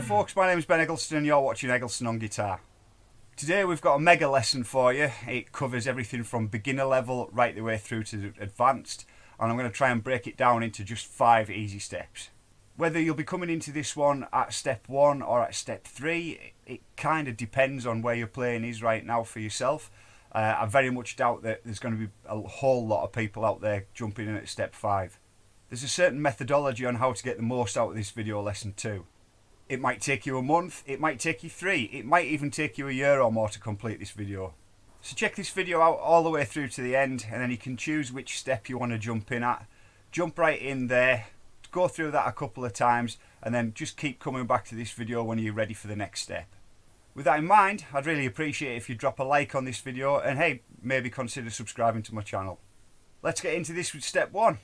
folks, my name is Ben Eggleston and you're watching Eggleston on Guitar. Today we've got a mega lesson for you. It covers everything from beginner level right the way through to advanced, and I'm going to try and break it down into just 5 easy steps. Whether you'll be coming into this one at step 1 or at step 3, it kind of depends on where your playing is right now for yourself. I very much doubt that there's going to be a whole lot of people out there jumping in at step 5. There's a certain methodology on how to get the most out of this video lesson too. It might take you a month, it might take you 3, it might even take you a year or more to complete this video. So check this video out all the way through to the end, and then you can choose which step you want to jump in at. Jump right in there, go through that a couple of times, and then just keep coming back to this video when you're ready for the next step. With that in mind, I'd really appreciate it if you drop a like on this video, and hey, maybe consider subscribing to my channel. Let's get into this with step 1.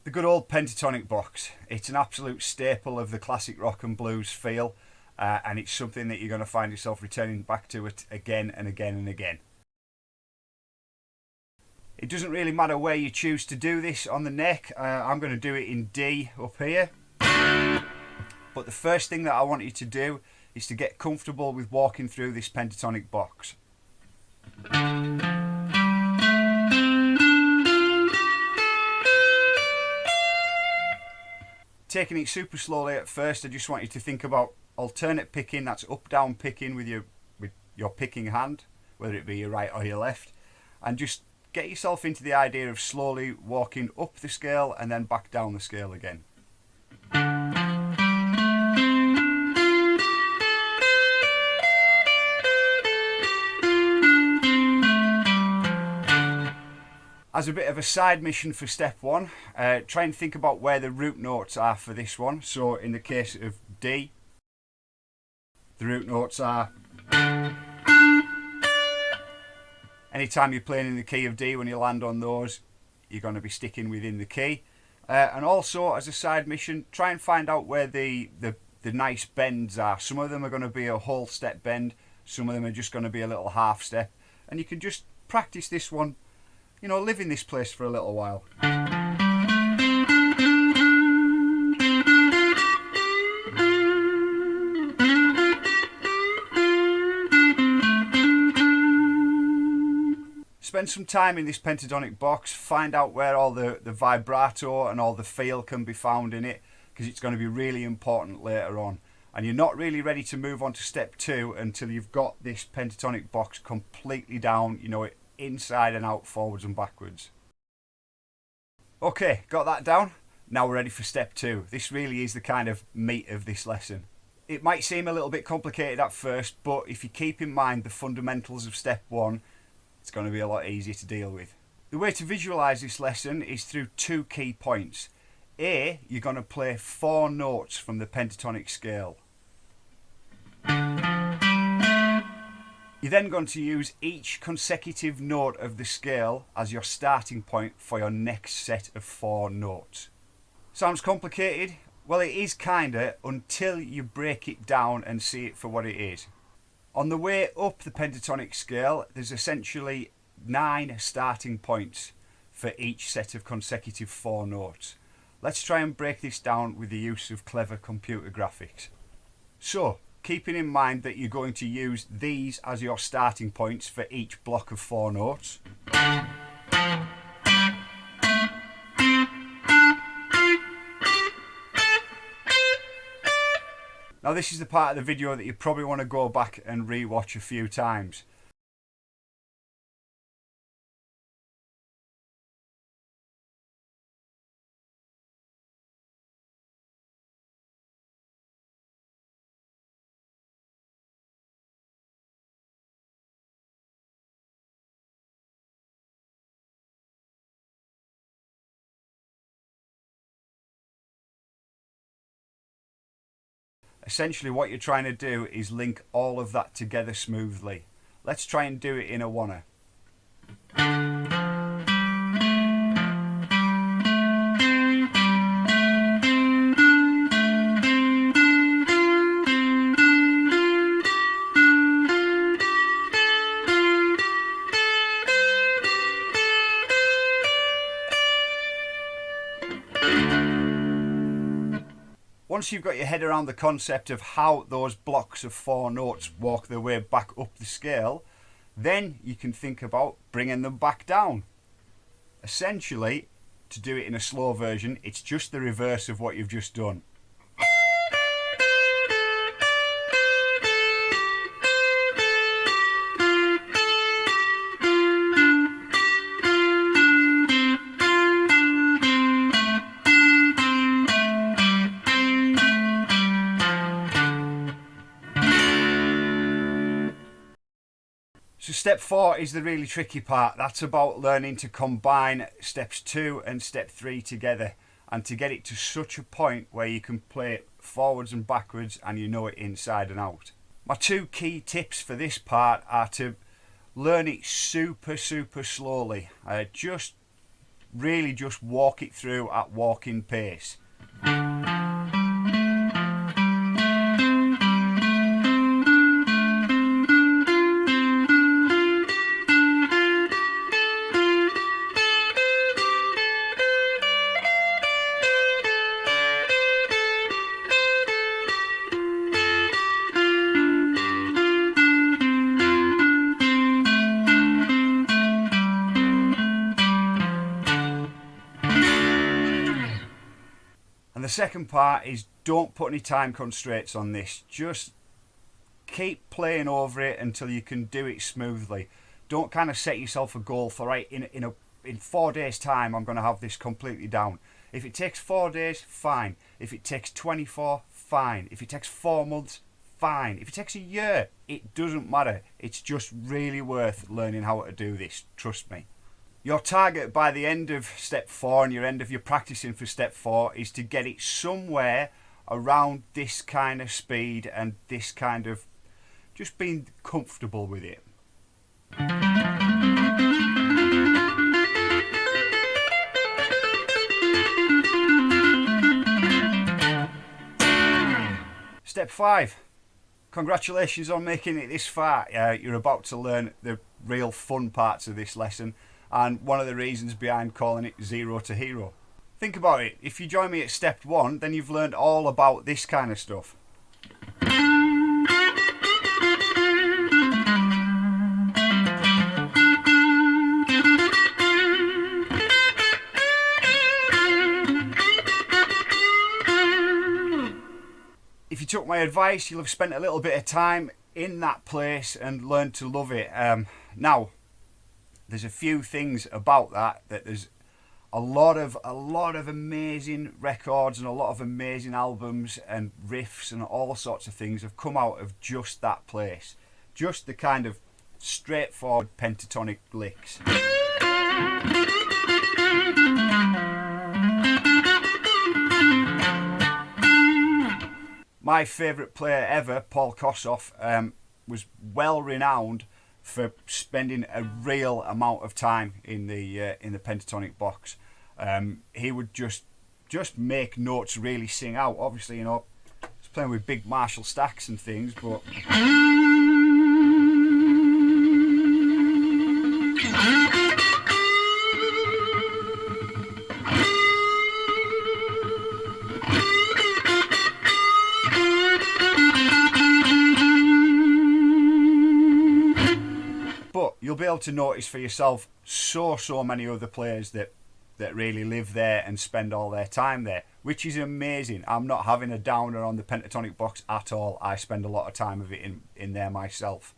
The good old Pentatonic box. It's an absolute staple of the classic rock and blues feel, and it's something that you're going to find yourself returning back to it again and again and again. It doesn't really matter where you choose to do this on the neck. I'm going to do it in D up here. But the first thing that I want you to do is to get comfortable with walking through this pentatonic box. Taking it super slowly at first, I just want you to think about alternate picking. That's up-down picking with your picking hand, whether it be your right or your left, and just get yourself into the idea of slowly walking up the scale and then back down the scale again. As a bit of a side mission for step 1, try and think about where the root notes are for this one. So in the case of D, the root notes are... Anytime you're playing in the key of D, when you land on those, you're going to be sticking within the key. And also, as a side mission, try and find out where the nice bends are. Some of them are going to be a whole step bend, some of them are just going to be a little half step. And you can just practice this one, you know, live in this place for a little while. Spend some time in this pentatonic box, find out where all the vibrato and all the feel can be found in it, because it's going to be really important later on. And you're not really ready to move on to step 2 until you've got this pentatonic box completely down, you know, it inside and out, forwards and backwards. Okay, got that down? Now we're ready for step 2. This really is the kind of meat of this lesson. It might seem a little bit complicated at first, but if you keep in mind the fundamentals of step 1, it's going to be a lot easier to deal with. The way to visualize this lesson is through 2 key points. A, you're going to play 4 notes from the pentatonic scale. You're then going to use each consecutive note of the scale as your starting point for your next set of 4 notes. Sounds complicated? Well, it is kinda, until you break it down and see it for what it is. On the way up the pentatonic scale, there's essentially 9 starting points for each set of consecutive 4 notes. Let's try and break this down with the use of clever computer graphics. So, keeping in mind that you're going to use these as your starting points for each block of 4 notes. Now this is the part of the video that you probably want to go back and re-watch a few times. Essentially what you're trying to do is link all of that together smoothly. Let's try and do it in a oneer. Once you've got your head around the concept of how those blocks of 4 notes walk their way back up the scale, then you can think about bringing them back down. Essentially, to do it in a slow version, it's just the reverse of what you've just done. So step 4 is the really tricky part. That's about learning to combine steps 2 and step 3 together, and to get it to such a point where you can play it forwards and backwards and you know it inside and out. My 2 key tips for this part are to learn it super slowly. Just walk it through at walking pace. And the second part is, don't put any time constraints on this. Just keep playing over it until you can do it smoothly. Don't kind of set yourself a goal for, right, in 4 days time I'm going to have this completely down. If it takes 4 days, fine. If it takes 24, fine. If it takes 4 months, fine. If it takes a year, it doesn't matter. It's just really worth learning how to do this, trust me. Your target by the end of step 4 and your end of your practicing for step 4 is to get it somewhere around this kind of speed and this kind of just being comfortable with it. Step 5. Congratulations on making it this far. You're about to learn the real fun parts of this lesson, and one of the reasons behind calling it Zero to Hero. Think about it. If you join me at step 1, then you've learned all about this kind of stuff. If you took my advice, you'll have spent a little bit of time in that place and learned to love it. Now, there's a few things about that there's a lot of amazing records and a lot of amazing albums and riffs and all sorts of things have come out of just that place. Just the kind of straightforward pentatonic licks. My favourite player ever, Paul Kossoff, was well renowned for spending a real amount of time in the pentatonic box. He would just make notes really sing out. Obviously, you know, he's playing with big Marshall stacks and things, but you'll be able to notice for yourself so many other players that really live there and spend all their time there, which is amazing. I'm not having a downer on the pentatonic box at all. I spend a lot of time of it in there myself.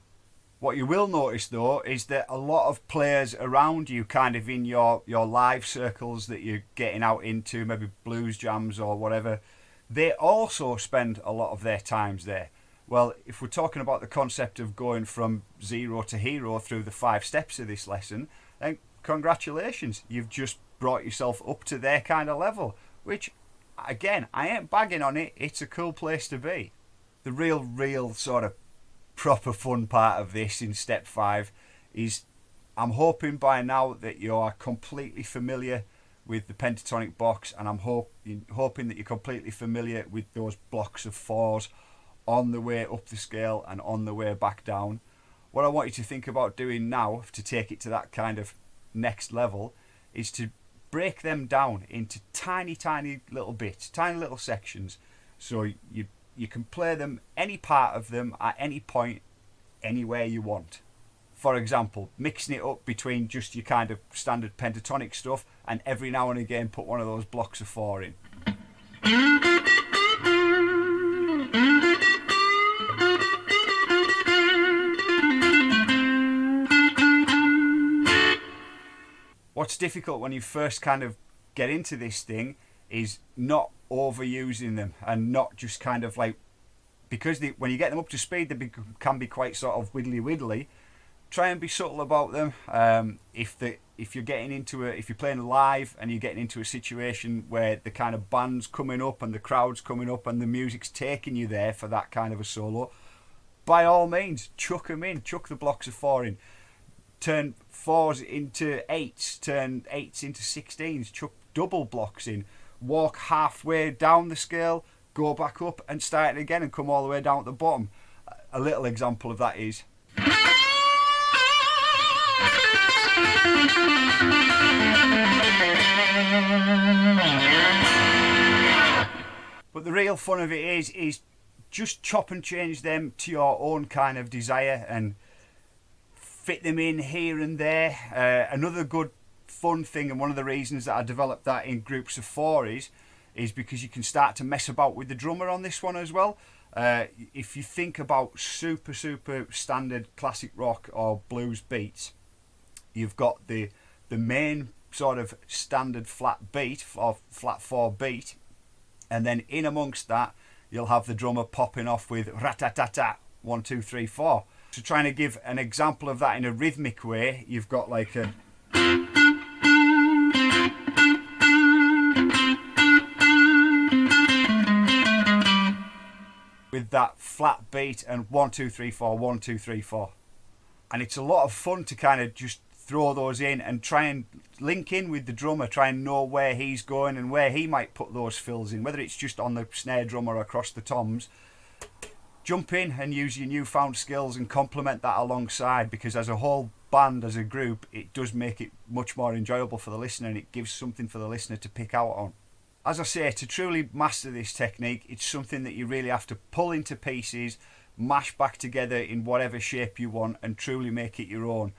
What you will notice though is that a lot of players around you, kind of in your live circles that you're getting out into, maybe blues jams or whatever, they also spend a lot of their times there. Well, if we're talking about the concept of going from zero to hero through the 5 steps of this lesson, then congratulations, you've just brought yourself up to their kind of level, which, again, I ain't bagging on it, it's a cool place to be. The real sort of proper fun part of this in step 5 is, I'm hoping by now that you are completely familiar with the pentatonic box, and I'm hoping that you're completely familiar with those blocks of 4s on the way up the scale and on the way back down. What I want you to think about doing now to take it to that kind of next level is to break them down into tiny little bits, tiny little sections. So you can play them, any part of them, at any point, anywhere you want. For example, mixing it up between just your kind of standard pentatonic stuff, and every now and again put one of those blocks of 4 in. What's difficult when you first kind of get into this thing is not overusing them, and not just kind of like, because when you get them up to speed, they can be quite sort of widdly. Try and be subtle about them. If you're playing live and you're getting into a situation where the kind of band's coming up and the crowd's coming up and the music's taking you there for that kind of a solo, by all means, chuck them in. Chuck the blocks of 4 in. Turn 4s into 8s. Turn 8s into 16s. Chuck double blocks in. Walk halfway down the scale, go back up and start it again and come all the way down at the bottom. A little example of that is... But the real fun of it is just chop and change them to your own kind of desire and fit them in here and there. Another good fun thing, and one of the reasons that I developed that in groups of 4 is because you can start to mess about with the drummer on this one as well. If you think about super standard classic rock or blues beats, you've got the main sort of standard flat beat or flat 4 beat, and then in amongst that you'll have the drummer popping off with rat-tat-tat-tat 1 2 3 4. So trying to give an example of that in a rhythmic way, you've got like a... with that flat beat and 1 2 3 4 1 2 3 4, and it's a lot of fun to kind of just throw those in and try and link in with the drummer, try and know where he's going and where he might put those fills in, whether it's just on the snare drum or across the toms. Jump in and use your newfound skills and complement that alongside, because as a whole band, as a group, it does make it much more enjoyable for the listener, and it gives something for the listener to pick out on. As I say, to truly master this technique, it's something that you really have to pull into pieces, mash back together in whatever shape you want, and truly make it your own.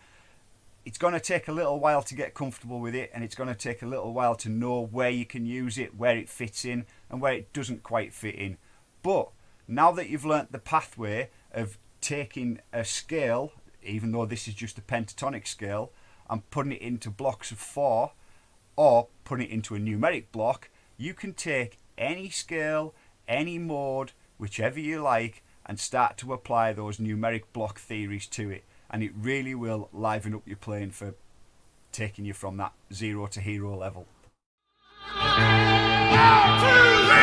It's going to take a little while to get comfortable with it, and it's going to take a little while to know where you can use it, where it fits in and where it doesn't quite fit in. But now that you've learnt the pathway of taking a scale, even though this is just a pentatonic scale, and putting it into blocks of 4 or putting it into a numeric block, you can take any scale, any mode, whichever you like, and start to apply those numeric block theories to it. And it really will liven up your playing for taking you from that 0 to hero level. 1 2 3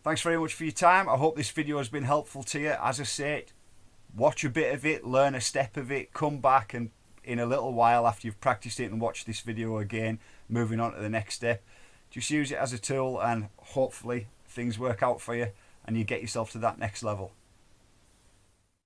Thanks very much for your time. I hope this video has been helpful to you. As I say, watch a bit of it, learn a step of it, come back and in a little while after you've practiced it and watched this video again, moving on to the next step. Just use it as a tool and hopefully things work out for you and you get yourself to that next level.